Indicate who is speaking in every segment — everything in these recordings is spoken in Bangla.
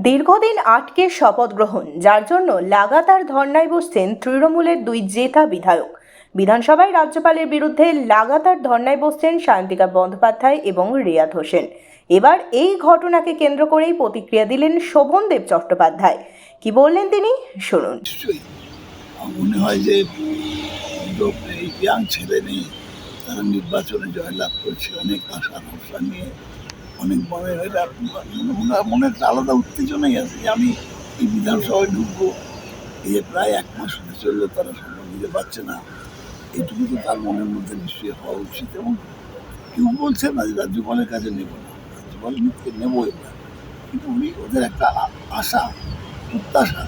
Speaker 1: দীর্ঘদিন আটকে শপথ গ্রহণ, যার জন্য লাগাতার ধর্নায় বসছেন তৃণমূলের দুই জেতা বিধায়ক। বিধানসভায় রাজ্যপালের বিরুদ্ধে লাগাতার ধর্নায় বসছেন সায়ন্তিকা বন্দ্যোপাধ্যায় এবং রিয়াদ হোসেন। এবার এই ঘটনাকে কেন্দ্র করেই প্রতিক্রিয়া দিলেন শোভনদেব চট্টোপাধ্যায়। কি বললেন তিনি, শুনুন।
Speaker 2: মনে হয় যে এই ইয়াং ছেলে মেয়ে তারা নির্বাচনে জয়লাভ করছে অনেক আশা ভরসা নিয়ে, অনেক মনে একটা আলাদা উত্তেজনাই আছে যে আমি এই বিধানসভায় ঢুকবো। এই প্রায় এক মাস হতে চললো তারা সম্মান দিতে পারছে না। এইটুকু তো তার মনের মধ্যে নিশ্চয়ই হওয়া উচিত। এবং কেউ বলছে না যে রাজ্যপালের কাছে নেব না, রাজ্যপালের মুখে নেবো এবার, কিন্তু উনি ওদের একটা আশা প্রত্যাশা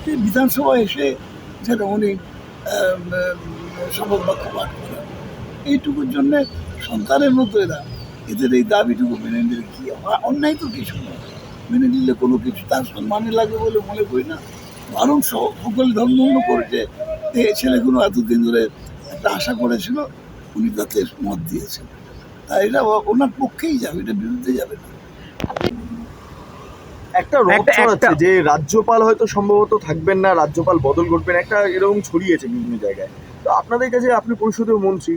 Speaker 2: যে বিধানসভায় এসে যেন উনি শপথ বাক্য পাঠ করেন। এইটুকুর জন্য সন্তানের মতো এরা এদের এই দাবিটুকু মেনে নিলে কি অন্যায় তো কিছু নয়, মেনে নিলে কোনো কিছু তার সম্মানে লাগবে বলে মনে করি না। বরং সকল ধর্ম করেছে এই ছেলেগুলো এতদিন ধরে একটা আশা করেছিল, উনি তাতে মত দিয়েছেন, তাই এটা ওনার পক্ষেই যাবে, এটা বিরুদ্ধে যাবে না।
Speaker 3: একটা রব ছড়াচ্ছে যে রাজ্যপাল হয়তো সম্ভবত থাকবেন না, রাজ্যপাল বদল করবেন, একটা এরকম ছড়িয়েছে বিভিন্ন জায়গায়। তো আপনাদের কাছে, আপনি পরিষদীয় মন্ত্রী,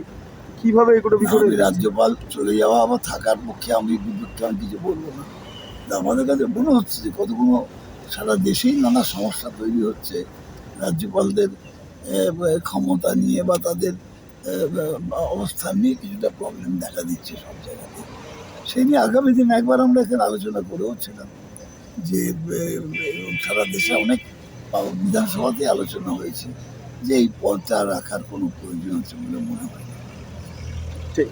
Speaker 3: কিভাবে এগুলো বিষয়ে
Speaker 2: রাজ্যপাল চলে যাওয়া আবার থাকার পক্ষে আমি বিপক্ষে আমি কিছু বলবো না। আমাদের কাছে মনে হচ্ছে যে কতগুলো সারা দেশেই নানা সমস্যা তৈরি হচ্ছে রাজ্যপালদের ক্ষমতা নিয়ে বা তাদের অবস্থান নিয়ে কিছুটা প্রবলেম দেখা দিচ্ছে সব জায়গাতে। সেই নিয়ে আগামী দিন একবার আমরা এখানে আলোচনা করেওছিলাম যে সারা দেশে অনেক বিধানসভাতে আলোচনা হয়েছে যে এই পদটা রাখার কোনো প্রয়োজন আছে বলে মনে হয় না।
Speaker 3: ঠিক।